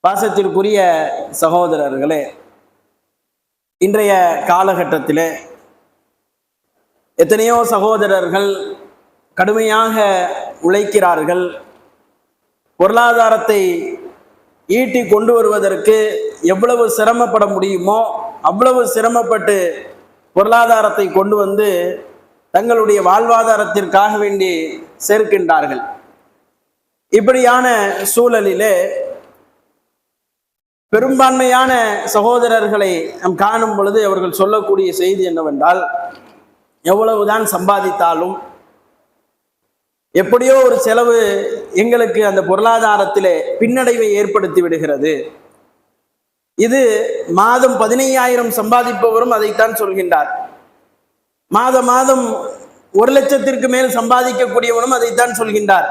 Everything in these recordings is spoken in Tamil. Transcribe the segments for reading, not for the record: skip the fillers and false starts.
பாசத்திற்குரிய சகோதரர்களே, இன்றைய காலகட்டத்திலே எத்தனையோ சகோதரர்கள் கடுமையாக உழைக்கிறார்கள். பொருளாதாரத்தை ஈட்டி கொண்டு வருவதற்கு எவ்வளவு சிரமப்பட முடியுமோ அவ்வளவு சிரமப்பட்டு பொருளாதாரத்தை கொண்டு வந்து தங்களுடைய வாழ்வாதாரத்திற்காக வேண்டி சேர்க்கின்றார்கள். இப்படியான சூழலிலே பெரும்பான்மையான சகோதரர்களை நாம் காணும் பொழுது அவர்கள் சொல்லக்கூடிய செய்தி என்னவென்றால், எவ்வளவுதான் சம்பாதித்தாலும் எப்படியோ ஒரு செலவு எங்களுக்கு அந்த பொருளாதாரத்திலே பின்னடைவை ஏற்படுத்தி விடுகிறது. இது மாதம் 15,000 சம்பாதிப்பவரும் அதைத்தான் சொல்கின்றார். மாதம் 1,00,000 மேல் சம்பாதிக்கக்கூடியவனும் அதைத்தான் சொல்கின்றார்.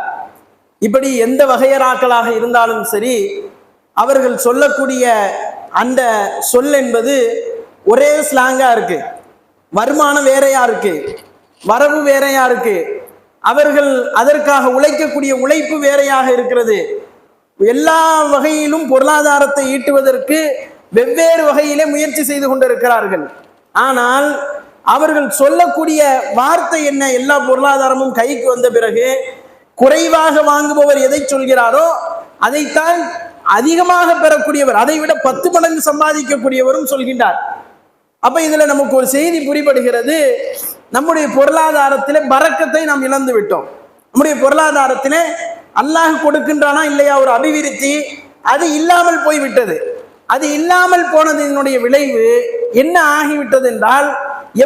இப்படி எந்த வகையராக்களாக இருந்தாலும் சரி, அவர்கள் சொல்லக்கூடிய அந்த சொல் என்பது ஒரே ஸ்லாங்கா இருக்கு. வருமானம் வேறையா இருக்கு, வரவு வேறையா இருக்கு, அவர்கள் அதற்காக உழைக்கக்கூடிய உழைப்பு வேறையாக இருக்கிறது. எல்லா வகையிலும் பொருளாதாரத்தை ஈட்டுவதற்கு வெவ்வேறு வகையிலே முயற்சி செய்து கொண்டிருக்கிறார்கள். ஆனால் அவர்கள் சொல்லக்கூடிய வார்த்தை என்ன? எல்லா பொருளாதாரமும் கைக்கு வந்த பிறகு குறைவாக வாங்குபவர் எதை சொல்கிறாரோ அதைத்தான் அதிகமாக பெறக்கூடியவர், அதை விட 10 மடங்கு சம்பாதிக்கக்கூடியவரும் சொல்கின்றார். அப்ப இதுல நமக்கு ஒரு செய்தி புரிபடுகிறது. நம்முடைய பொருளாதாரத்திலே பரக்கத்தை நாம் இழந்து விட்டோம். நம்முடைய பொருளாதாரத்திலே அல்லாஹ் கொடுக்கின்றானா இல்லையா ஒரு அபிவிருத்தி, அது இல்லாமல் போய்விட்டது. அது இல்லாமல் போனதினுடைய விளைவு என்ன ஆகிவிட்டது என்றால்,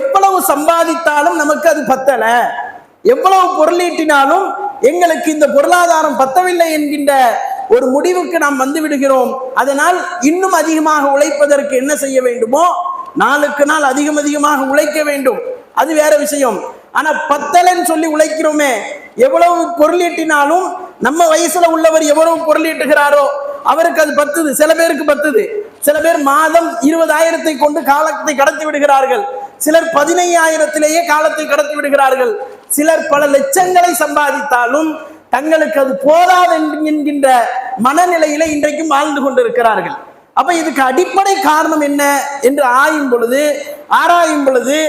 எவ்வளவு சம்பாதித்தாலும் நமக்கு அது பத்தல, எவ்வளவு பொருளீட்டினாலும் எங்களுக்கு இந்த பொருளாதாரம் பத்தவில்லை என்கின்ற ஒரு முடிவுக்கு நாம் வந்து விடுகிறோம். அதனால் இன்னும் அதிகமாக உழைப்பதற்கு என்ன செய்ய வேண்டுமோ நாளுக்கு நாள் அதிகமாக உழைக்க வேண்டும், அது வேற விஷயம். ஆனா பத்தலன்னு சொல்லி உழைக்கிறோமே, எவ்வளவு பொருளீட்டினாலும் நம்ம வயசுல உள்ளவர் எவ்வளவு பொருளீட்டுகிறாரோ அவருக்கு அது பத்துது, சில பேருக்கு பத்துது. சில பேர் மாதம் 20,000 கொண்டு காலத்தை கடத்தி விடுகிறார்கள், சிலர் 15,000 காலத்தை கடத்தி விடுகிறார்கள், சிலர் பல லட்சங்களை சம்பாதித்தாலும் தங்களுக்கு அது போதாது என்கின்ற மனநிலையில இன்றைக்கும் வாழ்ந்து கொண்டிருக்கிறார்கள். அப்ப இதுக்கு அடிப்படை காரணம் என்ன என்று ஆராயும் பொழுது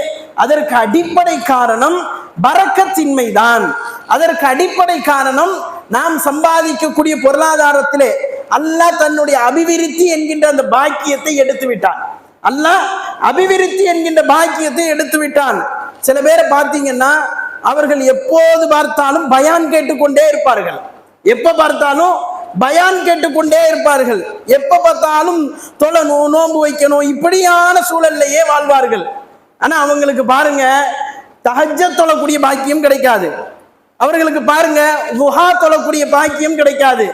அதற்கு அடிப்படை காரணம் பரக்கத்தின்மைதான். அதற்கு அடிப்படை காரணம் நாம் சம்பாதிக்கக்கூடிய பொருளாதாரத்திலே அல்லாஹ் தன்னுடைய அபிவிருத்தி என்கின்ற அந்த பாக்கியத்தை எடுத்து விட்டான். அல்லாஹ் அபிவிருத்தி என்கின்ற பாக்கியத்தை எடுத்து விட்டான். சில பேரை பார்த்தீங்கன்னா அவர்கள் எப்போது பார்த்தாலும் பயான் கேட்டுக்கொண்டே இருப்பார்கள், எப்ப பார்த்தாலும் பயான் கேட்டுக்கொண்டே இருப்பார்கள், எப்ப பார்த்தாலும் தொழணும், நோன்பு வைக்கணும், இப்படியான சூழல்லையே வாழ்வார்கள். ஆனா அவங்களுக்கு பாருங்க தஹஜ்ஜத் தொழக்கூடிய பாக்கியம் கிடைக்காது, அவர்களுக்கு பாருங்க துஹா தொழக்கூடிய பாக்கியம் கிடைக்காது.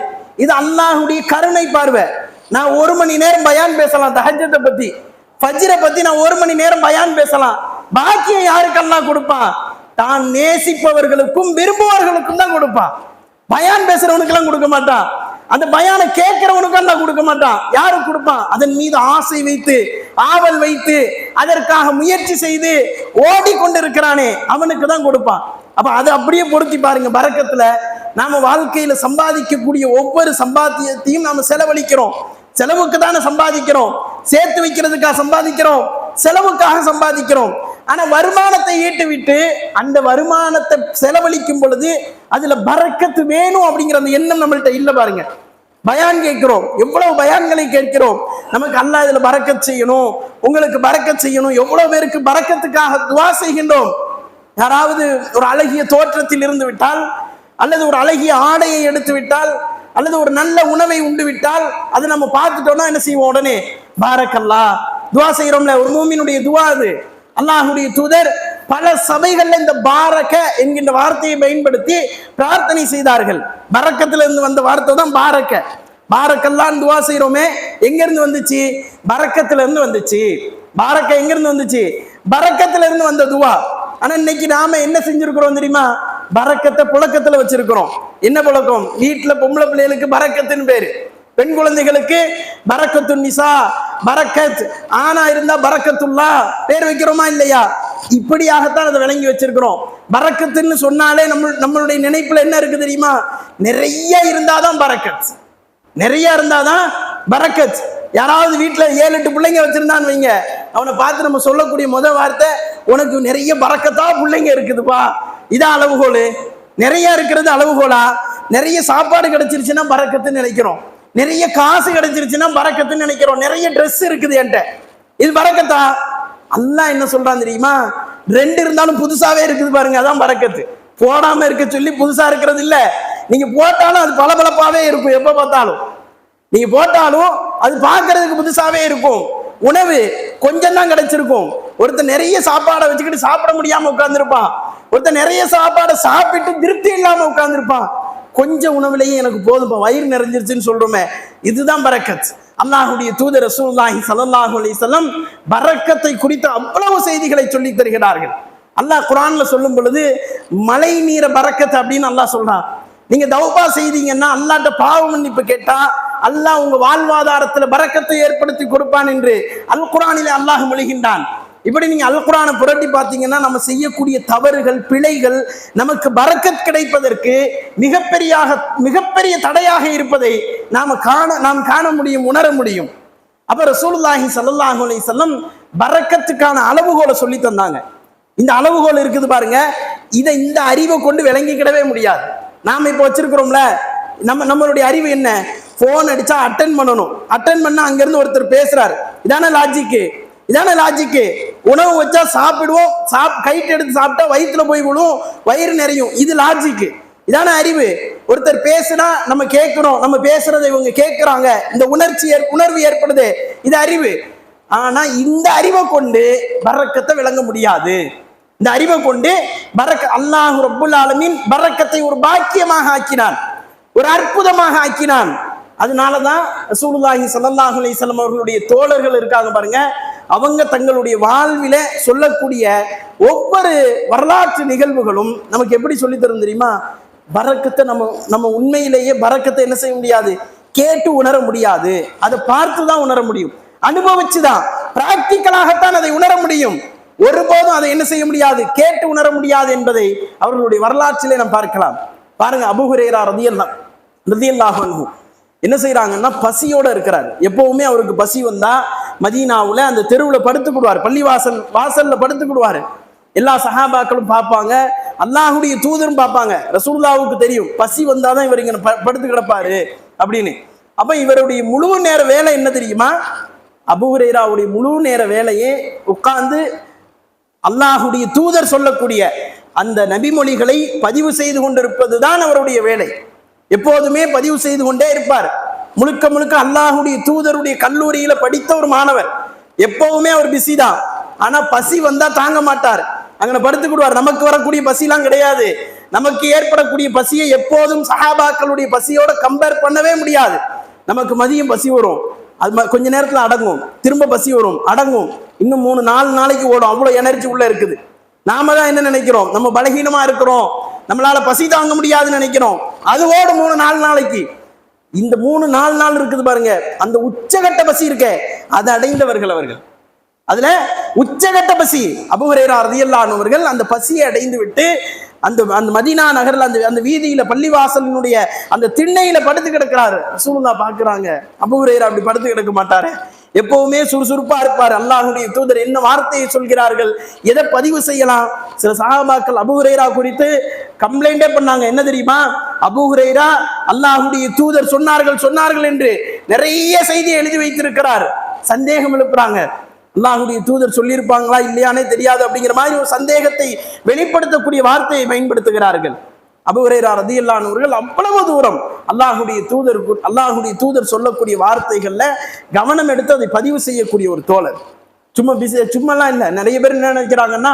இது அல்லாஹ்வுடைய கருணை பார்வை. நான் 1 மணி நேரம் பயான் பேசலாம், தஹஜ்ஜத்தை பத்தி, ஃபஜ்ரை பத்தி நான் 1 மணி நேரம் பயான் பேசலாம். பாக்கியம் யாருக்கு அல்லாஹ் கொடுப்பான்? தான் நேசிப்பவர்களுக்கும் விரும்புவர்களுக்கும் தான் கொடுப்பான். பயான் பேசுறவனுக்கு எல்லாம் கொடுக்க மாட்டான், அந்த பயானை கேட்கிறவனுக்கு எல்லாம் கொடுக்க மாட்டான். யாருக்கு கொடுப்பான்? அதன் மீது ஆசை வைத்து, ஆவல் வைத்து, அதற்காக முயற்சி செய்து ஓடிக்கொண்டிருக்கிறானே அவனுக்கு தான் கொடுப்பான். அப்ப அது அப்படியே பொருத்தி பாருங்க. பரக்கத்துல நாம வாழ்க்கையில சம்பாதிக்கக்கூடிய ஒவ்வொரு சம்பாத்தியத்தையும் நாம செலவழிக்கிறோம். செலவுக்கு தானே சம்பாதிக்கிறோம், சேர்த்து வைக்கிறதுக்காக சம்பாதிக்கிறோம், செலவுக்காக சம்பாதிக்கிறோம். ஆனா வருமானத்தை ஈட்டு விட்டு அந்த வருமானத்தை செலவழிக்கும் பொழுது அதுல பரக்கத்து வேணும் அப்படிங்கிற அந்த எண்ணம் நம்மள்கிட்ட இல்ல. பாருங்க, பயான் கேட்கிறோம், எவ்வளவு பயான்களை கேட்கிறோம், நமக்கு அல்லாஹ் இதுல பரக்கத் செய்யணும், உங்களுக்கு பரக்கத் செய்யணும், எவ்வளவு பேருக்கு பரக்கத்துக்காக துஆ செய்கின்றோம். யாராவது ஒரு அழகிய தோற்றத்தில் இருந்து விட்டால், அல்லது ஒரு அழகிய ஆடையை எடுத்து விட்டால், அல்லது ஒரு நல்ல உணவை உண்டு விட்டால், அது நம்ம பார்த்துட்டோம்னா என்ன செய்வோம்? உடனே பாரக்கல்லாஹ் துஆ செய்யறோம்ல. ஒரு மூமினுடைய துஆ அது. அல்லாஹ்வுடைய தூதர் பல சபைகள்ல இந்த பாரக என்கின்ற வார்த்தையை பயன்படுத்தி பிரார்த்தனை செய்தார்கள். பரக்கத்துல இருந்து வந்த வார்த்தை தான் பாரக்க. பாரக்கல்லான்னு துஆ செய்யறோமே, எங்க இருந்து வந்துச்சு? பரக்கத்துல இருந்து வந்துச்சு. பாரக்க எங்க இருந்து வந்துச்சு? பரக்கத்துல இருந்து வந்த துஆ. ஆனா இன்னைக்கு நாம என்ன செஞ்சிருக்கிறோம் தெரியுமா? பரக்கத்தை புழக்கத்துல வச்சிருக்கிறோம். என்ன புழக்கம்? வீட்டுல பொம்பளை பிள்ளைகளுக்கு பரக்கத்தின் பேரு, பெண் குழந்தைகளுக்கு பரக்கத்து நிசா, பரக்கத், ஆனா இருந்தா பரக்கத்துல்லா பேர் வைக்கிறோமா இல்லையா? இப்படியாகத்தான் அதை விளங்கி வச்சிருக்கிறோம். பரக்கத்துன்னு சொன்னாலே நம்மளுடைய நினைப்புல என்ன இருக்கு தெரியுமா? நிறைய இருந்தாதான் பரக்கத், நிறைய இருந்தாதான் பரக்கத். யாராவது வீட்டுல 7-8 பிள்ளைங்க வச்சிருந்தான்னு வைங்க, அவனை பார்த்து நம்ம சொல்லக்கூடிய முதல் வார்த்தை, உனக்கு நிறைய பரக்கத்தா பிள்ளைங்க இருக்குதுப்பா, இதான் அளவுகோல். நிறைய இருக்கிறது அளவுகோலா? நிறைய சாப்பாடு கிடைச்சிருச்சுன்னா பரக்கத்துன்னு நினைக்கிறோம், நிறைய காசு கிடைச்சிருச்சுன்னா பரக்கத்துன்னு நினைக்கிறோம், நிறைய ட்ரெஸ் இருக்குது என்கிட்ட, இது பரக்கத்தா? அல்லாஹ் என்ன சொல்றான் தெரியுமா? 2 இருந்தாலும் புதுசாவே இருக்குது பாருங்க, அதான் பரக்கத்து. போடாம இருக்க சொல்லி புதுசா இருக்கிறது இல்ல, நீங்க போட்டாலும் அது பளபளப்பாவே இருக்கும். எப்ப பார்த்தாலும் நீங்க போட்டாலும் அது பார்க்கறதுக்கு புதுசாவே இருக்கும். உணவு கொஞ்சம் தான் கிடைச்சிருக்கும். ஒருத்தர் நிறைய சாப்பாடை வச்சுக்கிட்டு சாப்பிட முடியாம உட்கார்ந்துருப்பான், ஒருத்தர் நிறைய சாப்பாடை சாப்பிட்டு திருப்தி இல்லாம உட்கார்ந்துருப்பான். கொஞ்சம் உணவுலையும் எனக்கு போதும், வயிறு நிறைஞ்சிருச்சுன்னு சொல்றோமே, இதுதான் பரக்கத். அல்லாஹ்வுடைய தூதர் ரசூலுல்லாஹி ஸல்லல்லாஹு அலைஹி வஸல்லம் பரக்கத்தை குறித்து அவ்வளவு செய்திகளை சொல்லி தருகிறார்கள். அல்லாஹ் குர்ஆன்ல சொல்லும் பொழுது மழை நீர பரக்கத் அப்படின்னு அல்லாஹ் சொல்றான். நீங்க தௌபா செய்தீங்கன்னா, அல்லாஹ்ட்ட பாவ மன்னிப்பு கேட்டா, அல்லாஹ் உங்க வாழ்வாதாரத்துல பரக்கத்தை ஏற்படுத்தி கொடுப்பான் என்று அல் குர்ஆனிலே அல்லாஹ் மொழிகின்றான். இப்படி நீங்க அல் குர்ஆனை புரட்டி பார்த்தீங்கன்னா, நம்ம செய்யக்கூடிய தவறுகள், பிழைகள் நமக்கு பரக்கத் கிடைப்பதற்கு மிகப்பெரிய தடையாக இருப்பதை நாம் காண முடியும், உணர முடியும். அப்ப ரசூலுல்லாஹி ஸல்லல்லாஹு அலைஹி வஸல்லம் பரக்கத்துக்கான அளவுகோலை சொல்லி தந்தாங்க. இந்த அளவுகோல் இருக்குது பாருங்க, இந்த அறிவை கொண்டு விளங்கிக்கிடவே முடியாது. நாம இப்ப வச்சிருக்கிறோம்ல, நம்மளுடைய அறிவு என்ன? போன் அடிச்சா அட்டன் பண்ணணும், அட்டன் பண்ணா அங்கிருந்து ஒருத்தர் பேசுறாரு, இதான லாஜிக்கு. உணவு வச்சா சாப்பிடுவோம், கைட்டு எடுத்து சாப்பிட்டா வயிற்றுல போய் விழும், வயிறு நிறையும், இது லாஜிக்கு, இதான அறிவு. ஒருத்தர் பேசுனா நம்ம கேட்கிறோம், நம்ம பேசுறதை இவங்க கேட்கிறாங்க, இந்த உணர்வு ஏற்படுது, இது அறிவு. ஆனா இந்த அறிவை கொண்டு பரக்கத்தை விளங்க முடியாது. இந்த அறிவை கொண்டு அல்லாஹ் ரப்புல் ஆலமீன் பரக்கத்தை ஒரு பாக்கியமாக ஆக்கினான், ஒரு அற்புதமாக ஆக்கினான். அதனாலதான் ரசூலுல்லாஹி ஸல்லல்லாஹு அலைஹி வஸல்லம் அவர்களுடைய தோழர்கள் இருக்காங்க பாருங்க, அவங்க தங்களுடைய வாழ்வில சொல்லக்கூடிய ஒவ்வொரு வரலாற்று நிகழ்வுகளும் நமக்கு எப்படி சொல்லி தரும் தெரியுமா? பரக்கத்தை நம்ம உண்மையிலேயே பரக்கத்தை என்ன செய்ய முடியாது, கேட்டு உணர முடியாது, அதை பார்த்துதான் உணர முடியும், அனுபவிச்சுதான் பிராக்டிக்கலாகத்தான் அதை உணர முடியும். ஒருபோதும் அதை என்ன செய்ய முடியாது, கேட்டு உணர முடியாது என்பதை அவர்களுடைய வரலாற்றிலே நாம் பார்க்கலாம். பாருங்க, அபூ ஹுரைரா ரலியல்லாஹு அன்ஹு என்ன செய்யறாங்கன்னா, பசியோட இருக்கிறார். எப்பவுமே அவருக்கு பசி வந்தா மதீனாவுல அந்த தெருவில் படுத்துக்கிடுவார், வாசல்ல படுத்துக்கிடுவாரு. எல்லா சஹாபாக்களும் பார்ப்பாங்க, அல்லாஹ்வுடைய தூதரும் பார்ப்பாங்க. ரசூலுல்லாஹ்வுக்கு தெரியும் பசி வந்தாதான் இவர் இங்க படுத்து கிடப்பாரு அப்படின்னு. அப்ப இவருடைய முழு நேர வேலை என்ன தெரியுமா? அபூ ஹுரைராவுடைய முழு நேர வேலையே உட்கார்ந்து அல்லாஹ்வுடைய தூதர் சொல்லக்கூடிய அந்த நபிமொழிகளை பதிவு செய்து கொண்டிருப்பதுதான் அவருடைய வேலை. எப்போதுமே பதிவு செய்து கொண்டே இருப்பார். முழுக்க அல்லாஹ்வுடைய தூதருடைய கல்லூரியில படித்த ஒரு மாணவர். எப்பவுமே அவர் பிஸி தான். ஆனா பசி வந்தா தாங்க மாட்டார், அங்க படுத்துக்கிடுவார். நமக்கு வரக்கூடிய பசிலாம் கிடையாது. நமக்கு ஏற்படக்கூடிய பசியை எப்போதும் சஹாபாக்களுடைய பசியோட கம்பேர் பண்ணவே முடியாது. நமக்கு மதியம் பசி வரும், அது கொஞ்ச நேரத்துல அடங்கும், திரும்ப பசி வரும், அடங்கும், இன்னும் 3-4 நாளைக்கு ஓடும். அவ்வளவு எனர்ஜி உள்ள இருக்குது. நாம தான் என்ன நினைக்கிறோம், நம்ம பலகீனமா இருக்கிறோம், நம்மளால பசி தாங்க முடியாதுன்னு நினைக்கிறோம். அது ஓடும் 3-4 நாளைக்கு. இந்த 3-4 நாள் இருக்குது பாருங்க, அந்த உச்சகட்ட பசி இருக்க, அதை அடைந்தவர்கள் அவர்கள். அதுல உச்சகட்ட பசி அபூ ஹுரைரா ரலியல்லாஹு அன்ஹு அவர்கள் அந்த பசியை அடைந்து விட்டு அந்த மதீனா நகர்ல அந்த வீதியில பள்ளிவாசலினுடைய அந்த திண்ணையில படுத்து கிடக்கிறாரு. ரசூலுல்லாஹ் பாக்குறாங்க, அபூ ஹுரைரா அப்படி படுத்து கிடக்க மாட்டாரு, எப்பவுமே சுறுசுறுப்பா இருப்பார். அல்லாஹ்வுடைய தூதர் என்ன வார்த்தையை சொல்கிறார்கள், எதை பதிவு செய்யலாம்? சில சஹாபாக்கள் அபூ ஹுரைரா குறித்து கம்ப்ளைண்டே பண்ணாங்க. என்ன தெரியுமா? அபூ ஹுரைரா அல்லாஹ்வுடைய தூதர் சொன்னார்கள் என்று நிறைய செய்தியை எழுதி வைத்திருக்கிறார். சந்தேகம் எழுப்புறாங்க, அல்லாஹ்வுடைய தூதர் சொல்லியிருப்பாங்களா இல்லையானே தெரியாது அப்படிங்கிற மாதிரி ஒரு சந்தேகத்தை வெளிப்படுத்தக்கூடிய வார்த்தையை பயன்படுத்துகிறார்கள். அபூ ஹுரைரா ரலியல்லாஹு அன்ஹு அவர்கள் அவ்வளவு தூரம் அல்லாஹ்வுடைய தூதர் சொல்லக்கூடிய வார்த்தைகள்ல கவனம் எடுத்து அதை பதிவு செய்யக்கூடிய ஒரு தோழர். சும்மாலாம் இல்லை. நிறைய பேர் என்ன நினைக்கிறாங்கன்னா,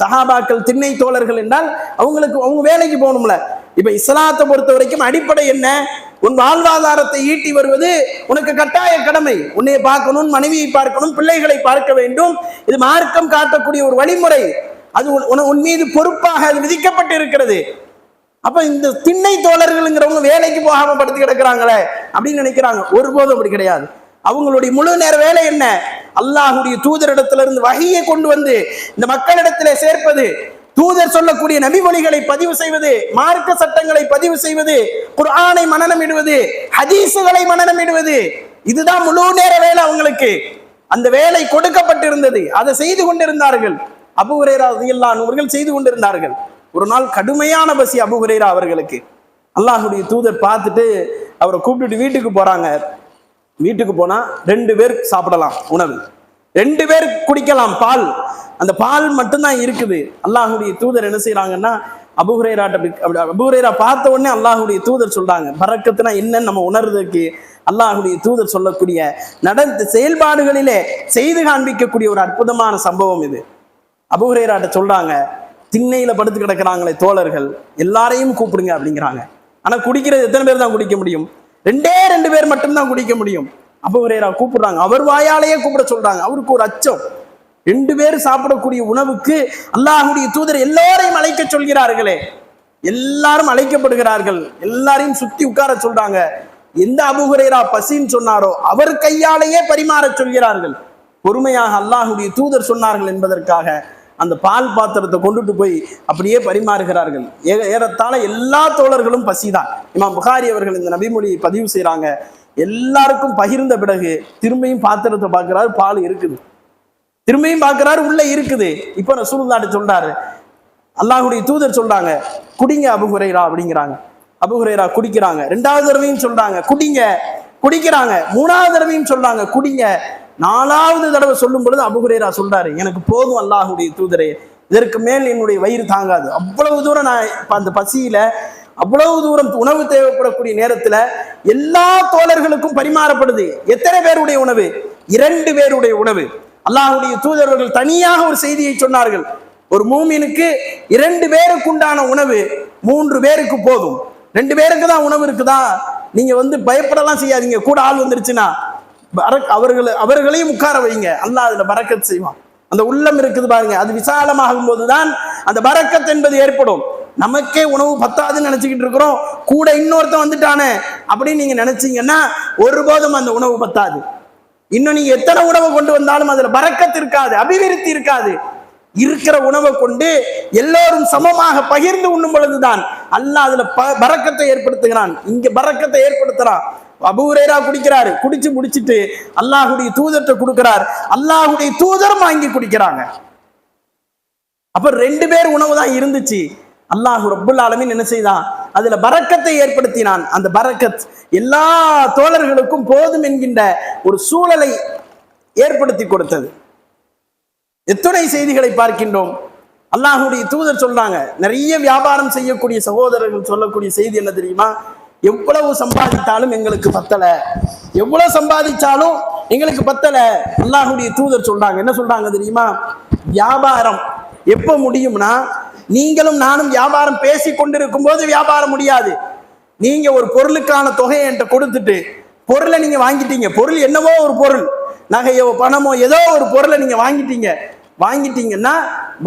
சஹாபாக்கள் திண்ணை தோழர்கள் என்றால் அவங்க வேலைக்கு போகணும்ல. இப்ப இஸ்லாத்தை பொறுத்த வரைக்கும் அடிப்படை என்ன? உன் வாழ்வாதாரத்தை ஈட்டி வருவது உனக்கு கட்டாய கடமை. உன்னை பார்க்கணும், மனைவியை பார்க்கணும், பிள்ளைகளை பார்க்க வேண்டும். இது மார்க்கம் காட்டக்கூடிய ஒரு வழிமுறை. அது உன் மீது பொறுப்பாக அது விதிக்கப்பட்டு இருக்கிறது. அப்ப இந்த திண்ணை தோழர்கள்ங்கிறவங்க வேலைக்கு போகாம படுத்து கிடக்குறாங்களே அப்படின்னு நினைக்கிறாங்க. ஒருபோதும் அப்படி கிடையாது. அவங்களுடைய முழு நேர வேலை என்ன? அல்லாஹ்வுடைய தூதரிடத்திலிருந்து வஹீயை கொண்டு வந்து இந்த மக்களிடத்திலே சேர்ப்பது, தூதர் சொல்லக்கூடிய நபிமொழிகளை பதிவு செய்வது, மார்க்க சட்டங்களை பதிவு செய்வது, குர்ஆனை மனனமிடுவது, ஹதீஸுகளை மனனமிடுவது. இதுதான் முழு நேர வேலை அவங்களுக்கு. அந்த வேலை கொடுக்கப்பட்டிருந்தது, அதை செய்து கொண்டிருந்தார்கள். அபூ ஹுரைரா ரலியல்லாஹு அன்ஹு அவர்கள் செய்து கொண்டிருந்தார்கள். ஒரு நாள் கடுமையான பசி அபூ ஹுரைரா அவர்களுக்கு. அல்லாஹ்வுடைய தூதர் பார்த்துட்டு அவரை கூப்பிட்டுட்டு வீட்டுக்கு போறாங்க. வீட்டுக்கு போனா 2 பேர் சாப்பிடலாம் உணவு, 2 பேர் குடிக்கலாம் பால், அந்த பால் மட்டும்தான் இருக்குது. அல்லாஹ்வுடைய தூதர் என்ன செய்யறாங்கன்னா அபூ ஹுரைரா பார்த்த உடனே அல்லாஹ்வுடைய தூதர் சொல்றாங்க, பரக்கத்துனா என்னன்னு நம்ம உணர்றதுக்கு அல்லாஹ்வுடைய தூதர் சொல்லக்கூடிய நடந்த செயல்பாடுகளிலே செய்து காண்பிக்கக்கூடிய ஒரு அற்புதமான சம்பவம் இது. அபூ ஹுரைராட்ட சொல்றாங்க, திண்ணையில படுத்து கிடக்கிறாங்களே தோழர்கள் எல்லாரையும் கூப்பிடுங்க அப்படிங்கிறாங்க. ஆனா குடிக்கிறது எத்தனை பேர் தான் குடிக்க முடியும்? 2 பேர் மட்டும்தான் குடிக்க முடியும். அபூ ஹுரைரா கூப்பிடுறாங்க, அவர் வாயாலேயே கூப்பிட சொல்றாங்க. அவருக்கு ஒரு அச்சம், 2 பேர் சாப்பிடக்கூடிய உணவுக்கு அல்லாஹ்வுடைய தூதர் எல்லாரையும் அழைக்க சொல்கிறார்களே. எல்லாரும் அழைக்கப்படுகிறார்கள், எல்லாரையும் சுத்தி உட்கார சொல்றாங்க. எந்த அபூ ஹுரைரா பசின்னு சொன்னாரோ அவர் கையாலேயே பரிமாற சொல்கிறார்கள். பொறுமையாக அல்லாஹ்வுடைய தூதர் சொன்னார்கள் என்பதற்காக அந்த பால் பாத்திரத்தை கொண்டுட்டு போய் அப்படியே பரிமாறுகிறார்கள். ஏறத்தாழ எல்லா தோழர்களும் பசிதான். இமாம் புகாரி அவர்கள் இந்த நபிமொழியை பதிவு செய்யறாங்க. எல்லாருக்கும் பகிர்ந்த பிறகு திரும்பியும் பாத்திரத்தை பார்க்கிறாரு, பால் இருக்குது. திரும்பியும் பார்க்கிறாரு, உள்ள இருக்குது. இப்ப ரசூலுல்லாஹ் சொல்றாரு, அல்லாஹ்வுடைய தூதர் சொல்றாங்க, குடிங்க அபூ ஹுரைரா அப்படிங்கிறாங்க. அபூ ஹுரைரா குடிக்கிறாங்க. 2வது தடவையும் சொல்றாங்க குடிங்க, குடிக்கிறாங்க. 3வது தடவையும் சொல்றாங்க குடிங்க. 4வது தடவை சொல்லும் பொழுது அபூ ஹுரைரா சொல்றாரு, எனக்கு போதும் அல்லாஹ்வுடைய தூதரே, இதற்கு மேல் என்னுடைய வயிறு தாங்காது. அவ்வளவு தூரம் நான் அந்த பசியில, அவ்வளவு தூரம் உணவு தேவைப்படக்கூடிய நேரத்துல எல்லா தோழர்களுக்கும் பரிமாறப்படுது. எத்தனை பேருடைய உணவு? 2 பேருடைய உணவு. அல்லாஹ்வுடைய தூதர்கள் தனியாக ஒரு செய்தியை சொன்னார்கள், ஒரு மூமினுக்கு 2 பேருக்கு உண்டான உணவு 3 பேருக்கு போதும். 2 பேருக்கு தான் உணவு இருக்குதா, நீங்க பயப்படலாம் செய்யாதீங்க. கூட ஆள் வந்துருச்சுன்னா அவர்களையும் உட்கார வைங்க, அல்லாஹ் அதுல பரக்கத் செய்வான். அந்த உள்ளம் இருக்குது பாருங்க, அது விசாலமாகும் போதுதான் அந்த பரக்கத் என்பது ஏற்படும். நமக்கே உணவு பத்தாதுன்னு நினைச்சுக்கிட்டு இருக்கிறோம், கூட இன்னொருத்தன் வந்துட்டானே அப்படின்னு நீங்க நினைச்சீங்கன்னா ஒருபோதும் அந்த உணவு பத்தாது. இன்னும் நீங்க எத்தனை உணவை கொண்டு வந்தாலும் அதுல பரக்கத் இருக்காது, அபிவிருத்தி இருக்காது. இருக்கிற உணவை கொண்டு எல்லோரும் சமமாக பகிர்ந்து உண்ணும் பொழுதுதான் அல்லாஹ் அதுல பரக்கத்தை ஏற்படுத்துகிறான். இங்க பரக்கத்தை ஏற்படுத்துறான். அபூ ஹுரைரா குடிக்கிறாரு, குடிச்சு முடிச்சிட்டு அல்லாஹ்வுடைய தூதர்கிட்ட கொடுக்கிறார். அல்லாஹ்வுடைய தூதரும் வாங்கி குடிக்கிறாங்க. அப்ப 2 பேர் உணவு தான் இருந்துச்சு. அல்லாஹ் ரப்புல் ஆலமீன் என்ன செய்தான்? அதுல பரக்கத்தை ஏற்படுத்தினான். அந்த பரக்கத் எல்லா தோழர்களுக்கும் போதும் என்கின்ற ஒரு சூழலை ஏற்படுத்தி கொடுத்தது. எத்தனை செய்திகளை பார்க்கின்றோம். அல்லாஹ்வுடைய தூதர் சொல்றாங்க, நிறைய வியாபாரம் செய்யக்கூடிய சகோதரர்கள் சொல்லக்கூடிய செய்தி என்ன தெரியுமா? எவ்வளவு சம்பாதித்தாலும் எங்களுக்கு பத்தல, எவ்வளவு சம்பாதிச்சாலும் எங்களுக்கு பத்தல. அல்லாஹ்வுடைய தூதர் சொல்றாங்க, என்ன சொல்றாங்க தெரியுமா? வியாபாரம் எப்ப முடியும்னா, நீங்களும் நானும் வியாபாரம் பேசி கொண்டிருக்கும் போது வியாபாரம் முடியாது. நீங்க ஒரு பொருளுக்கான தொகையை என்கிட்ட கொடுத்துட்டு பொருளை நீங்க வாங்கிட்டீங்க, பொருள் என்னவோ ஒரு பொருள், நகையோ பணமோ ஏதோ ஒரு பொருளை நீங்க வாங்கிட்டீங்கன்னா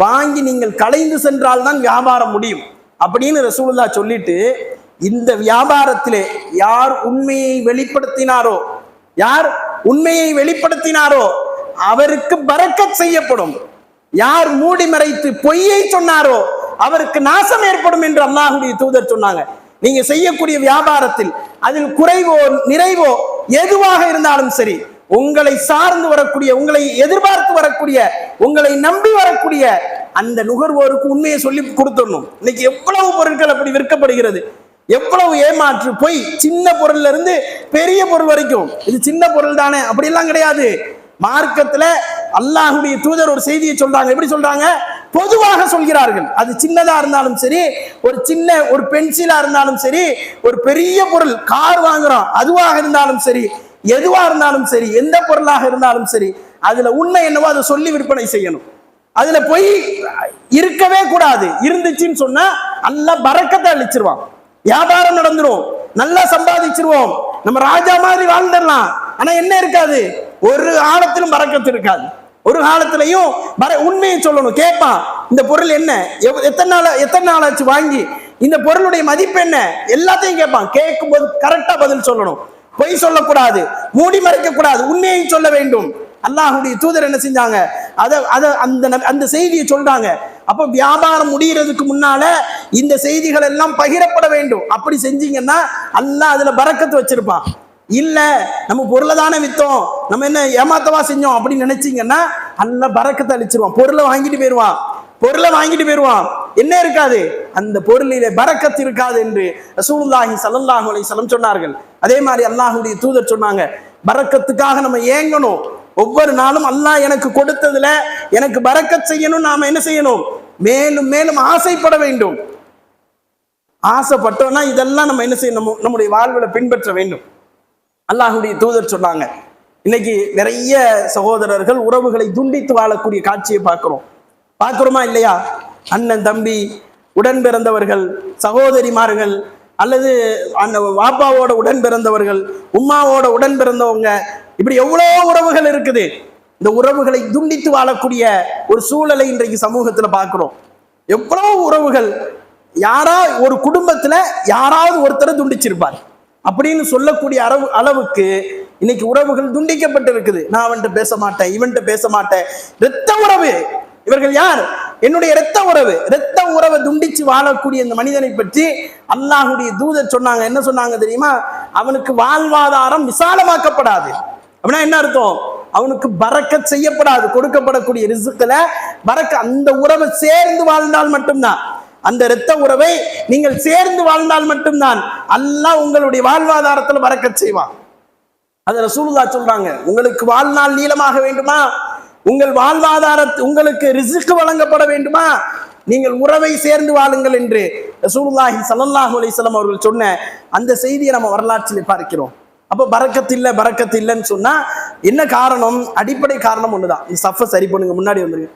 வாங்கி நீங்கள் கலைந்து சென்றால் தான் வியாபாரம் முடியும் அப்படின்னு ரசூலுல்லாஹ் சொல்லிட்டு, இந்த வியாபாரத்திலே யார் உண்மையை வெளிப்படுத்தினாரோ அவருக்கு பரக்கத் செய்யப்படும். யார் மூடி மறைத்து பொய்யை சொன்னாரோ அவருக்கு நாசம் ஏற்படும் என்று அல்லாஹ்வுடைய தூதர் சொன்னாங்க. நீங்க செய்யக்கூடிய வியாபாரத்தில் அதில் குறைவோ நிறைவோ எதுவாக இருந்தாலும் சரி, உங்களை சார்ந்து வரக்கூடிய, உங்களை எதிர்பார்த்து வரக்கூடிய, உங்களை நம்பி வரக்கூடிய அந்த நுகர்வோருக்கு உண்மையை சொல்லி கொடுத்துடணும். இன்னைக்கு எவ்வளவு பொருட்கள் அப்படி விற்கப்படுகிறது, எவ்வளவு ஏமாற்று பொய், சின்ன பொருள்ல இருந்து பெரிய பொருள் வரைக்கும். இது சின்ன பொருள் தானே அப்படிலாம் கிடையாது. மார்க்கத்துல அல்லாஹ்வுடைய தூதர் ஒரு செய்தியை சொல்றாங்க. எப்படி சொல்றாங்க? பொதுவாக சொல்கிறார்கள். அது சின்னதா இருந்தாலும் சரி, ஒரு பென்சிலா இருந்தாலும் சரி, ஒரு பெரிய பொருள் கார் வாங்குறோம் அதுவாக இருந்தாலும் சரி, எதுவா இருந்தாலும் சரி, எந்த பொருளாக இருந்தாலும் சரி, அதுல உண்மை என்னவோ அதை சொல்லி விற்பனை செய்யணும். அதுல பொய் இருக்கவே கூடாது. இருந்துச்சுன்னு சொன்னா அல்லாஹ் பரக்கத்தை அளிச்சிருவான், வியாபாரம் நடந்துரும், நல்லா சம்பாதிச்சிருவோம், நம்ம ராஜா மாதிரி வாழ்ந்துடலாம். ஆனா என்ன இருக்காது? ஒரு காலத்திலும் பரக்கத்து இருக்காது. ஒரு காலத்திலையும் உண்மையை சொல்லணும். கேட்பான், இந்த பொருள் என்ன, எத்தனை நாள் ஆச்சு வாங்கி, இந்த பொருளுடைய மதிப்பு என்ன, எல்லாத்தையும் கேட்பான். கேட்கும் போது கரெக்டா பதில் சொல்லணும், பொய் சொல்லக்கூடாது, மூடி மறைக்க கூடாது, உண்மையை சொல்ல வேண்டும். அல்லாஹ்வுடைய தூதர் என்ன செஞ்சாங்க? அந்த செய்தியை சொல்றாங்க. அப்ப வியாபாரம் முடிகிறதுக்கு முன்னால இந்த செய்திகள் எல்லாம் பகிரப்பட வேண்டும். அப்படி செஞ்சீங்கன்னா அல்லாஹ் அதுல பரக்கத்து வச்சிருப்பான். இல்ல நம்ம பொருளை தானே வித்தோம், நம்ம என்ன ஏமாத்தவா செஞ்சோம் அப்படின்னு நினைச்சீங்கன்னா அல்ல பரக்கத்தை அழிச்சிருவான். பொருளை வாங்கிட்டு போயிருவான், என்ன இருக்காது, அந்த பொருளிலே பரக்கத்து இருக்காது என்று ரசூலுல்லாஹி ஸல்லல்லாஹு அலைஹி வஸல்லம் சொன்னார்கள். அதே மாதிரி அல்லாஹ்வுடைய தூதர் சொன்னாங்க, பரக்கத்துக்காக நம்ம ஏங்கணும். ஒவ்வொரு நாளும் அல்லாஹ் எனக்கு கொடுத்ததுல எனக்கு பரக்கத் செய்யணும், நாம என்ன செய்யணும், மேலும் மேலும் ஆசைப்பட வேண்டும். ஆசைப்பட்டோம்னா இதெல்லாம் நம்ம என்ன செய்யணும், நம்முடைய வாழ்வுல பின்பற்ற வேண்டும். அல்லாஹ்வுடைய தூதர் சொன்னாங்க, இன்னைக்கு நிறைய சகோதரர்கள் உறவுகளை துண்டித்து வாழக்கூடிய காட்சியை பார்க்கிறோமா இல்லையா? அண்ணன் தம்பி, உடன் பிறந்தவர்கள், சகோதரிமார்கள், அல்லது அந்த வாப்பாவோட உடன் பிறந்தவர்கள், உம்மாவோட உடன் பிறந்தவங்க, இப்படி எவ்வளோ உறவுகள் இருக்குது. இந்த உறவுகளை துண்டித்து வாழக்கூடிய ஒரு சூழலை இன்றைக்கு சமூகத்துல பார்க்கிறோம். எவ்வளவு உறவுகள், ஒரு குடும்பத்துல யாராவது ஒருத்தரை துண்டிச்சிருப்பார் அப்படின்னு சொல்லக்கூடிய அளவுக்கு இன்னைக்கு உறவுகள் துண்டிக்கப்பட்டு இருக்குது. நான் அவன்கிட்ட பேச மாட்டேன், இவன்கிட்ட பேச மாட்டேன். இரத்த உறவு, இவர்கள் யார், என்னுடைய இரத்த உறவை துண்டிச்சு வாழக்கூடிய இந்த மனிதனை பற்றி அல்லாஹ்வுடைய தூதர் சொன்னாங்க. என்ன சொன்னாங்க தெரியுமா? அவனுக்கு வாழ்வாதாரம் விசாலமாக்கப்படாது. அப்படின்னா என்ன அர்த்தம்? அவனுக்கு பரக்கத் செய்யப்படாது. கொடுக்கப்படக்கூடிய ரிஸ்க்ல அந்த உறவை சேர்ந்து வாழ்ந்தால் மட்டும்தான், அந்த இரத்த உறவை நீங்கள் சேர்ந்து வாழ்ந்தால் மட்டும்தான் அல்லாஹ் உங்களுடைய வாழ்வாதாரத்துல பரக்கத் செய்வான். அது ரசூலுல்லாஹ் சொல்றாங்க, உங்களுக்கு வாழ்நாள் நீளமாக வேண்டுமா, உங்கள் உங்களுக்கு ரிஸ்க் வழங்கப்பட வேண்டுமா, நீங்கள் உறவை சேர்ந்து வாழுங்கள் என்று ரசூலுல்லாஹி ஸல்லல்லாஹு அலைஹி வஸல்லம் அவர்கள் சொன்ன அந்த செய்தியை நம்ம வரலாற்றில் பார்க்கிறோம். அப்போ பரக்கத்து இல்லைன்னு சொன்னா என்ன காரணம்? அடிப்படை காரணம் ஒண்ணுதான். இந்த சஃபை சரி பண்ணுங்க, முன்னாடி வந்துருங்க.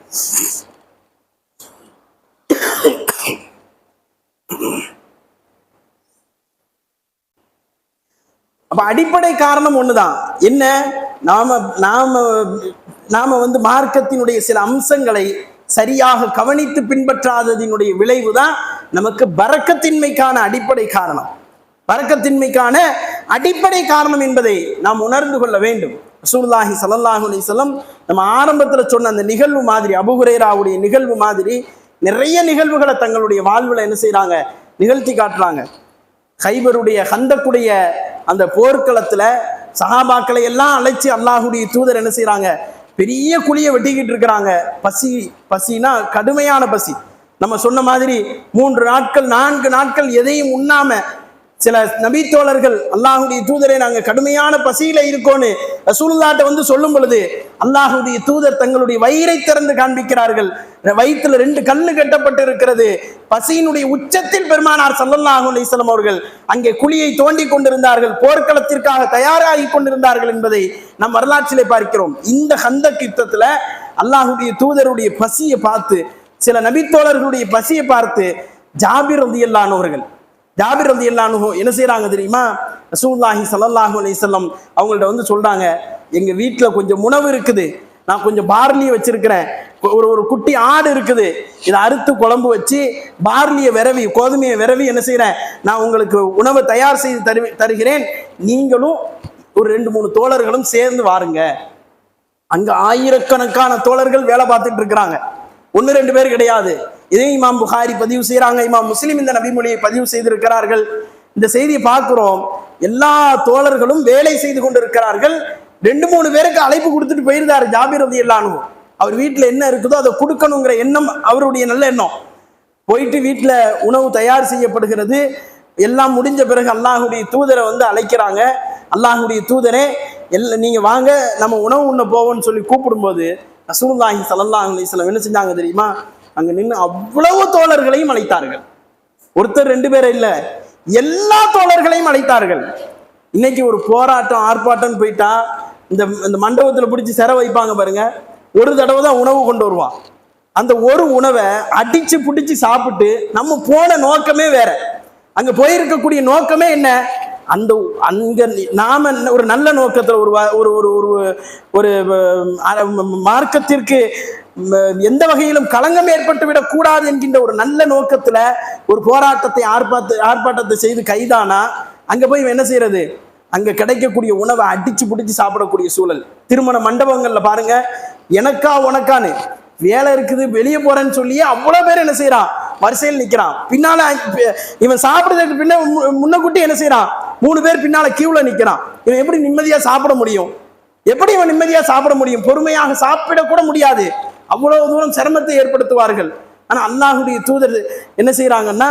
அப்ப அடிப்படை காரணம் ஒண்ணுதான். என்ன? நாம மார்க்கத்தினுடைய சில அம்சங்களை சரியாக கவனித்து பின்பற்றாததினுடைய விளைவுதான் நமக்கு பரக்கத்தின்மைக்கான அடிப்படை காரணம். பரக்கத்தின்மைக்கான அடிப்படை காரணம் என்பதை நாம் உணர்ந்து கொள்ள வேண்டும். ரசூலுல்லாஹி ஸல்லல்லாஹு அலைஹி வஸல்லம் நம்ம ஆரம்பத்துல சொன்ன அந்த நிகழ்வு மாதிரி, அபூ ஹுரைராவுடைய நிகழ்வு மாதிரி நிறைய நிகழ்வுகளை தங்களுடைய வாழ்வுல என்ன செய்யறாங்க, நிகழ்த்தி காட்டுறாங்க. கைபருடைய கந்தக்குடைய அந்த போர்க்களத்துல சஹாபாக்களை எல்லாம் அழைச்சி அல்லாஹ்வுடைய தூதர் என்ன செய்யறாங்க, பெரிய குழியை வெட்டிக்கிட்டு இருக்கிறாங்க. பசினா கடுமையான பசி. நம்ம சொன்ன மாதிரி 3 நாட்கள் 4 நாட்கள் எதையும் உண்ணாம சில நபித்தோழர்கள் அல்லாஹ்வுடைய தூதரை நாங்க கடுமையான பசியில இருக்கோன்னு ரசூலுல்லாஹ்ட்ட சொல்லும் பொழுது அல்லாஹ்வுடைய தூதர் தங்களுடைய வயிறை திறந்து காண்பிக்கிறார்கள். வயிற்றுல 2 கல்லு கட்டப்பட்டு இருக்கிறது. பசியினுடைய உச்சத்தில் பெருமானார் ஸல்லல்லாஹு அலைஹி வஸல்லம் அவர்கள் அங்கே குழியை தோண்டி கொண்டிருந்தார்கள், போர்க்களத்திற்காக தயாராகி கொண்டிருந்தார்கள் என்பதை நாம் வரலாற்றிலே பார்க்கிறோம். இந்த கந்தக் யுத்தத்துல அல்லாஹ்வுடைய தூதருடைய பசியை பார்த்து, சில நபித்தோழர்களுடைய பசியை பார்த்து ஜாபிர் ரலியல்லாஹு அன்ஹு என்ன செய்யறாங்க தெரியுமா? ரசூலுல்லாஹி ஸல்லல்லாஹு அலைஹி வஸல்லம் அவங்கள்ட்ட சொல்றாங்க, எங்க வீட்டுல கொஞ்சம் உணவு இருக்குது, நான் கொஞ்சம் பார்லியை வச்சிருக்கிறேன், ஒரு குட்டி ஆடு இருக்குது, இதை அறுத்து குழம்பு வச்சு கோதுமையை விரவி என்ன செய்யறேன், நான் உங்களுக்கு உணவை தயார் செய்து தருகிறேன், நீங்களும் ஒரு 2-3 தோழர்களும் சேர்ந்து வாருங்க. அங்க ஆயிரக்கணக்கான தோழர்கள் வேலை பார்த்துட்டு இருக்கிறாங்க, 1-2 பேர் கிடையாது. இதே இமாம் புகாரி பதிவு செய்யறாங்க, இமாம் முஸ்லிம் இந்த நபிமொழியை பதிவு செய்திருக்கிறார்கள். இந்த செய்தியை பார்க்கிறோம், எல்லா தோழர்களும் வேலை செய்து கொண்டிருக்கிறார்கள். 2-3 பேருக்கு அழைப்பு கொடுத்துட்டு போயிருந்தாரு ஜாபிர் ரலியல்லாஹு அன்ஹு. அவர் வீட்டுல என்ன இருக்குதோ அதை கொடுக்கணுங்கிற எண்ணம் அவருடைய நல்ல எண்ணம். போயிட்டு வீட்டுல உணவு தயார் செய்யப்படுகிறது. எல்லாம் முடிஞ்ச பிறகு அல்லாஹ்வுடைய தூதரை அழைக்கிறாங்க. அல்லாஹ்வுடைய தூதரே, நீங்க வாங்க நம்ம உணவு உண்ண போவோம்னு சொல்லி கூப்பிடும்போது ரசூலுல்லாஹி ஸல்லல்லாஹு அலைஹி வஸல்லம் என்ன செஞ்சாங்க தெரியுமா? அங்க நின்று அவ்வளவு தோழர்களையும் அழைத்தார்கள். ஒருத்தர் 2 பேர் இல்ல, எல்லா தோழர்களையும் அழைத்தார்கள். இன்னைக்கு ஒரு போராட்டம் ஆர்ப்பாட்டம் போயிட்டா இந்த மண்டபத்துல பிடிச்சி சிறை வைப்பாங்க பாருங்க, ஒரு தடவை தான் உணவு கொண்டு வருவான். அந்த ஒரு உணவை அடிச்சு பிடிச்சி சாப்பிட்டு நம்ம போன நோக்கமே வேற. அங்க போயிருக்கக்கூடிய நோக்கமே என்ன? அங்க நாம ஒரு நல்ல நோக்கத்துல ஒரு மார்க்கத்திற்கு எந்த வகையிலும் களங்கம் ஏற்பட்டு விடக் கூடாது என்கின்ற ஒரு நல்ல நோக்கத்துல ஒரு போராட்டத்தை ஆர்ப்பாட்டத்தை செய்து கைதானா அங்க போய் என்ன செய்யறது? அங்க கிடைக்கக்கூடிய உணவை அடிச்சு பிடிச்சு சாப்பிடக்கூடிய சூழல். திருமண மண்டபங்கள்ல பாருங்க, எனக்கா உனக்கான்னு வேலை இருக்குது வெளியே போறேன்னு சொல்லியே அவ்வளவு பேர் என்ன செய்யறான், வரிசையில் நிக்கிறான். பின்னால இவன் சாப்பிடுறதுக்கு முன்னக்கூட்டி என்ன செய்யறான், 3 பேர் பின்னால கியூல நிக்கிறான். இவன் எப்படி நிம்மதியா சாப்பிட முடியும்? எப்படி இவன் நிம்மதியா சாப்பிட முடியும்? பொறுமையாக சாப்பிட கூட முடியாது. அவ்வளவு தூரம் சிரமத்தை ஏற்படுத்துவார்கள். ஆனா அல்லாஹுடைய தூதர் என்ன செய்யறாங்கன்னா,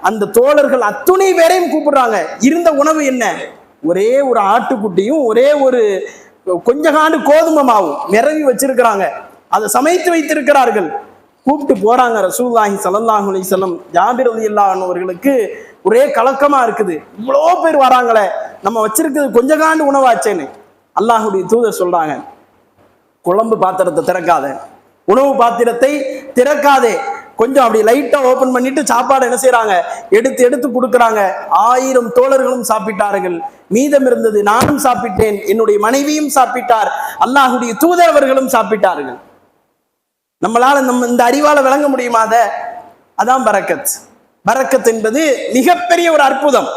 அந்த தோழர்கள் அத்துணை பேரையும் கூப்பிடுறாங்க. இருந்த உணவு என்ன? ஒரே ஒரு ஆட்டுக்குட்டியும் ஒரே ஒரு கொஞ்ச காண்டு கோதுமை மாவும் நிரவி வச்சிருக்கிறாங்க. அதை சமைத்து வைத்திருக்கிறார்கள். கூப்பிட்டு போறாங்க. ரசூலுல்லாஹி ஸல்லல்லாஹு அலைஹி வஸல்லம் ஜாபிர் ரலியல்லாஹு அன்ஹு அவர்களுக்கு ஒரே கலக்கமா இருக்குது. இவ்வளோ பேர் வராங்களே, நம்ம வச்சிருக்கிறது கொஞ்ச காண்டு உணவாச்சேன்னு. அல்லாஹுடைய தூதர் சொல்றாங்க, குழம்பு பாத்திரத்தை திறக்காத, உணவு பாத்திரத்தை திறக்காதே, கொஞ்சம் அப்படி லைட்டா ஓபன் பண்ணிட்டு சாப்பாடு என்ன செய்யறாங்க, எடுத்து எடுத்து கொடுக்குறாங்க. 1000 தோழர்களும் சாப்பிட்டார்கள். மீதம் இருந்தது நானும் சாப்பிட்டேன், என்னுடைய மனைவியும் சாப்பிட்டார், அல்லாஹுடைய தூதர் அவர்களும் சாப்பிட்டார்கள். நம்மளால இந்த அறிவால விளங்க முடியுமா? அதான் பரக்கத். பரக்கத் என்பது மிகப்பெரிய ஒரு அற்புதம்.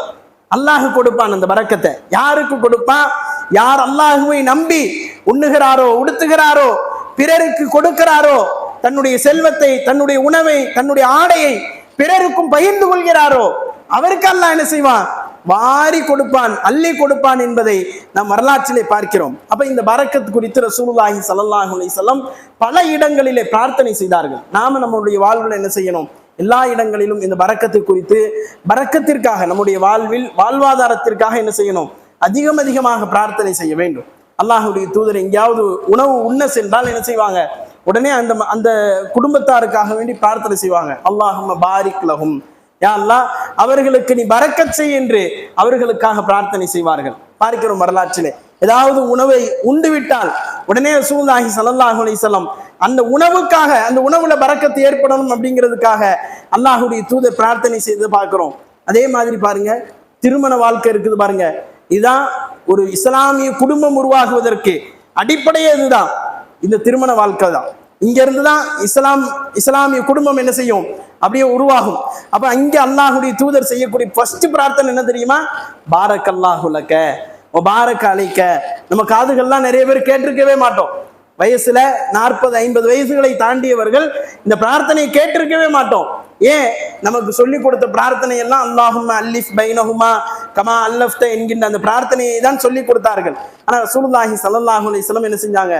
அல்லாஹ் கொடுப்பான் அந்த பரக்கத்தை. யாருக்கு கொடுப்பான்? யார் அல்லாஹுவை நம்பி உண்ணுகிறாரோ, உடுத்துகிறாரோ, பிறருக்கு கொடுக்கிறாரோ, தன்னுடைய செல்வத்தை, தன்னுடைய உணவை, தன்னுடைய ஆடையை பிறருக்கும் பகிர்ந்து கொள்கிறாரோ, அவருக்கு அல்லாஹ் என்ன செய்வான்? வாரி கொடுப்பான், அள்ளி கொடுப்பான் என்பதை நாம் வரலாற்றிலே பார்க்கிறோம். அப்ப இந்த பரக்கத் குறித்து ரசூலுல்லாஹி ஸல்லல்லாஹு அலைஹி வஸல்லம் பல இடங்களிலே பிரார்த்தனை செய்தார்கள். நாம நம்முடைய வாழ்வில் என்ன செய்யணும்? எல்லா இடங்களிலும் இந்த பரக்கத்தை குறித்து, பரக்கத்திற்காக, நம்முடைய வாழ்வில் வாழ்வாதாரத்திற்காக என்ன செய்யணும்? அதிகமாக பிரார்த்தனை செய்ய வேண்டும். அல்லாஹுடைய தூதர் எங்கேயாவது உணவு உண்ண சென்றால் என்ன செய்வாங்க? உடனே அந்த குடும்பத்தாருக்காக வேண்டி பிரார்த்தனை செய்வாங்க. அல்லாஹும்ம பாரிக் லஹும், யா அல்லாஹ் அவர்களுக்கு நீ பரக்கத் செய் என்று அவர்களுக்காக பிரார்த்தனை செய்வார்கள். பார்க்கிறோம் வரலாற்றிலே. ஏதாவது உணவை உண்டு விட்டால் உடனே ரசூலுல்லாஹி ஸல்லல்லாஹு அலைஹி வஸல்லம் அந்த உணவுக்காக, அந்த உணவுல பரக்கத்து ஏற்படணும் அப்படிங்கிறதுக்காக அல்லாஹுடைய தூதர் பிரார்த்தனை செய்து பார்க்கிறோம். அதே மாதிரி பாருங்க, திருமண வாழ்க்கை இருக்குது பாருங்க. இதுதான் ஒரு இஸ்லாமிய குடும்பம் உருவாகுவதற்கு அடிப்படையே இதுதான். இந்த திருமண வாழ்க்கை தான். இங்க இருந்துதான் இஸ்லாமிய குடும்பம் என்ன செய்யும்? அப்படியே உருவாகும். அப்ப அங்கே அல்லாஹுடைய தூதர் செய்யக்கூடிய ஃபர்ஸ்ட் பிரார்த்தனை என்ன தெரியுமா? பாரக்கல்லாஹு லக வ பாரக அலைக. நம்ம காதுகள்லாம் நிறைய பேர் கேட்டிருக்கவே மாட்டோம். வயசுல 40-50 வயசுகளை தாண்டியவர்கள் இந்த பிரார்த்தனையை கேட்டிருக்கவே மாட்டோம். ஏன்? நமக்கு சொல்லி கொடுத்த பிரார்த்தனை எல்லாம் அல்லாஹும்ம அல்லிஃப் பைனஹுமா கமா அல்லஃப்த என்கின்ற அந்த பிரார்த்தனையை தான் சொல்லி கொடுத்தார்கள். ஆனா ரசூலுல்லாஹி ஸல்லல்லாஹு அலைஹி வஸல்லம் என்ன செஞ்சாங்க?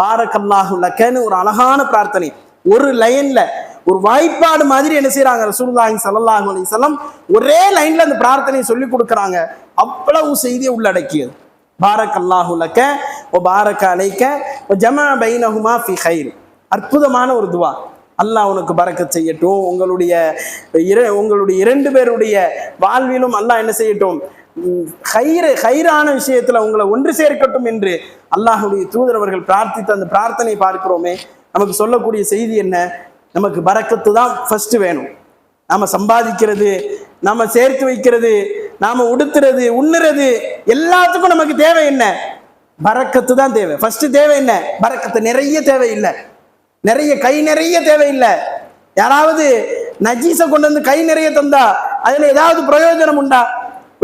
பாரக்கல்லாஹு லக்கன்னு ஒரு அழகான பிரார்த்தனை, ஒரு லைன்ல, ஒரு வாய்ப்பாடு மாதிரி என்ன செய்யறாங்க? ரசூலுல்லாஹி ஸல்லல்லாஹு அலைஹி வஸல்லம் ஒரே லைன்ல அந்த பிரார்த்தனையை சொல்லி கொடுக்குறாங்க. அவ்வளவு செய்தியை உள்ளடக்கியது. பாரக்கல்லாஹு லக வ பாரக அலைக வ ஜமா பைனஹுமா ஃபி கைர். அற்புதமான ஒரு துவா. அல்லாஹ் உனக்கு பரக்கத் செய்யட்டும், உங்களுடைய 2 பேருடைய வாழ்விலும் அல்லாஹ் என்ன செய்யட்டும்? ஹைரான விஷயத்துல உங்களை ஒன்று சேர்க்கட்டும் என்று அல்லாஹுடைய தூதர் அவர்கள் பிரார்த்தித்த அந்த பிரார்த்தனை பார்க்கிறோமே. நமக்கு சொல்லக்கூடிய செய்தி என்ன? நமக்கு பரக்கத்து தான் ஃபர்ஸ்ட் வேணும். நாம சம்பாதிக்கிறது, நாம சேர்த்து வைக்கிறது, நாம உடுத்துறது, உண்ணுறது, எல்லாத்துக்கும் நமக்கு தேவை என்ன? பரக்கத்து தான் தேவை. ஃபர்ஸ்ட் தேவை என்ன? பரக்கத்து. நிறைய தேவையில்லை, நிறைய கை நிறைய தேவையில்லை. யாராவது நஜீஸை கொண்டு வந்து கை நிறைய தந்தா அதுல ஏதாவது பிரயோஜனம் உண்டா?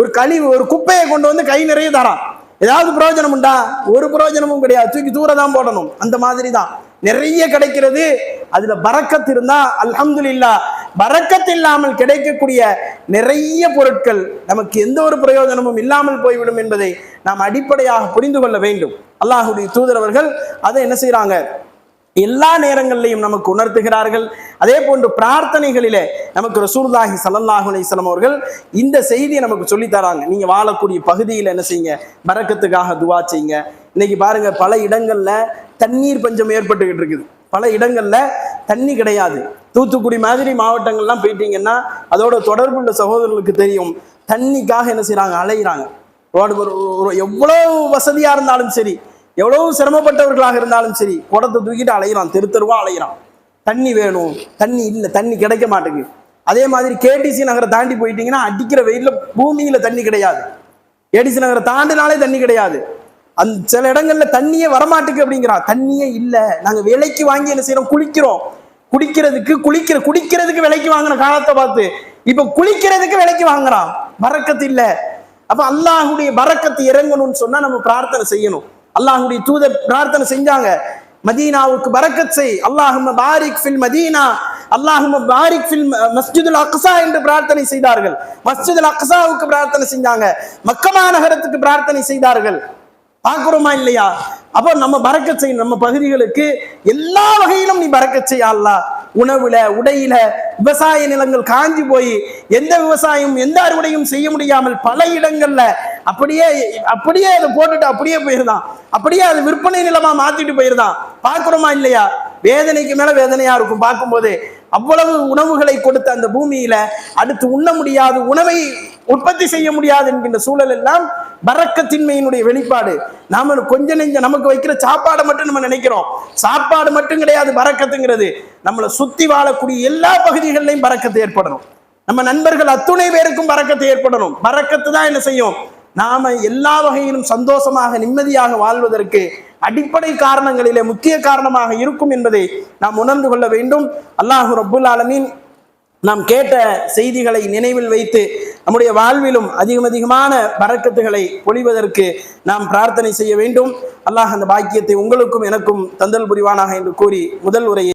ஒரு கழிவு, ஒரு குப்பையை கொண்டு வந்து கை நிறைய தரான், ஏதாவது பிரயோஜனம் உண்டா? ஒரு பிரயோஜனமும் கிடையாது, தூக்கி தூர தான் போடணும். அந்த மாதிரி தான் நிறைய கிடைக்கிறது. அதுல பரக்கத் இருந்தா அல்ஹம்துலில்லாஹ். பரக்கத் இல்லாமல் கிடைக்கக்கூடிய நிறைய பொருட்கள் நமக்கு எந்த ஒரு பிரயோஜனமும் இல்லாமல் போய்விடும் என்பதை நாம் அடிப்படையாக புரிந்து கொள்ள வேண்டும். அல்லாஹுடைய தூதர் அவர்கள் அதை என்ன செய்யறாங்க? எல்லா நேரங்களிலையும் நமக்கு உணர்த்துகிறார்கள். அதே போன்று பிரார்த்தனைகளிலே நமக்கு ரசூலுல்லாஹி ஸல்லல்லாஹு அலைஹி வஸல்லம் அவர்கள் இந்த செய்தியை நமக்கு சொல்லி தராங்க. நீங்க வாழக்கூடிய பகுதியில் என்ன செய்யுங்க? பரக்கத்துக்காக துவா செய்யுங்க. இன்னைக்கு பாருங்க, பல இடங்கள்ல தண்ணீர் பஞ்சம் ஏற்பட்டுக்கிட்டு இருக்குது. பல இடங்கள்ல தண்ணி கிடையாது. தூத்துக்குடி மாதிரி மாவட்டங்கள்லாம் போயிட்டீங்கன்னா அதோட தொடர்புள்ள சகோதரர்களுக்கு தெரியும், தண்ணிக்காக என்ன செய்யறாங்க? அலைகிறாங்க. எவ்வளவு வசதியா இருந்தாலும் சரி, எவ்வளவு சிரமப்பட்டவர்களாக இருந்தாலும் சரி, குடத்தை தூக்கிட்டு அலைகிறான், தெருவா அலைகிறான். தண்ணி வேணும், தண்ணி இல்லை, தண்ணி கிடைக்க மாட்டேங்குது. அதே மாதிரி கேடிசி நகரை தாண்டி போயிட்டீங்கன்னா அடிக்கிற வெயில்ல பூமியில தண்ணி கிடையாது. கேடிசி நகரை தாண்டினாலே தண்ணி கிடையாது. சில இடங்கள்ல தண்ணியே வரமாட்டுக்கு அப்படிங்கிறா. தண்ணியே இல்லை, நாங்க விலைக்கு வாங்கி என்ன செய்யறோம்? குளிக்கிறோம். குடிக்கிறதுக்கு விலைக்கு வாங்குற காலத்தை பார்த்து இப்ப குளிக்கிறதுக்கு விலைக்கு வாங்குறான். பரக்கத்து இல்லை. அப்ப அல்லாஹுடைய பரக்கத்து இறங்கணும்னு சொன்னா நம்ம பிரார்த்தனை செய்யணும். அல்லாஹுடைய தூதர் பிரார்த்தனை செஞ்சாங்க, மதீனாவுக்கு பரக்கத் செய், அல்லாஹும்ம பாரிக் ஃபில் மதீனா, அல்லாஹும்ம பாரிக் ஃபில் மஸ்ஜிதுல் அக்ஸா என்று பிரார்த்தனை செய்தார்கள். மஸ்ஜிதுல் அக்ஸாவுக்கு பிரார்த்தனை செஞ்சாங்க, மக்கமா நகரத்துக்கு பிரார்த்தனை செய்தார்கள். பார்க்கிறோமா இல்லையா? அப்போ நம்ம பரக்கத் செய்யணும். நம்ம பகுதிகளுக்கு எல்லா வகையிலும் நீ பரக்கத் செய்ய அல்லாஹ். உணவுல, உடையில, விவசாய நிலங்கள் காஞ்சி போய் எந்த விவசாயம் எந்த அறுவடையும் செய்ய முடியாமல் பல இடங்கள்ல அப்படியே அப்படியே அதை போட்டுட்டு அப்படியே போயிருந்தான், அப்படியே அது விற்பனை நிலமா மாத்திட்டு போயிருந்தான். பார்க்கிறோமா இல்லையா? வேதனைக்கு மேல வேதனையா இருக்கும் பார்க்கும்போது. அவ்வளவு உணவுகளை கொடுத்த அந்த பூமியில அடுத்து உண்ண முடியாது, உணவை உற்பத்தி செய்ய முடியாது என்கின்ற சூழல் எல்லாம் பரக்கத்தின்மையினுடைய வெளிப்பாடு. நாம கொஞ்ச நெஞ்ச நமக்கு வைக்கிற சாப்பாடை மட்டும் நம்ம நினைக்கிறோம். சாப்பாடு மட்டும் கிடையாது பரக்கத்துங்கிறது. நம்மளை சுத்தி வாழக்கூடிய எல்லா பகுதிகளிலையும் பரக்கத்து ஏற்படணும். நம்ம நண்பர்கள் அத்துணை பேருக்கும் பரக்கத்து ஏற்படணும். பரக்கத்து தான் என்ன செய்யும்? நாம எல்லா வகையிலும் சந்தோஷமாக நிம்மதியாக வாழ்வதற்கு அடிப்படை காரணங்களிலே முக்கிய காரணமாக இருக்கும் என்பதை நாம் உணர்ந்து கொள்ள வேண்டும். அல்லாஹு ரப்புல் ஆலமீன் நாம் கேட்ட செய்திகளை நினைவில் வைத்து நம்முடைய வாழ்விலும் அதிகமான பரக்கத்துகளை பொழிவதற்கு நாம் பிரார்த்தனை செய்ய வேண்டும். அல்லாஹ் அந்த பாக்கியத்தை உங்களுக்கும் எனக்கும் தந்தல் புரிவானாக என்று கூறி முதல் உரையை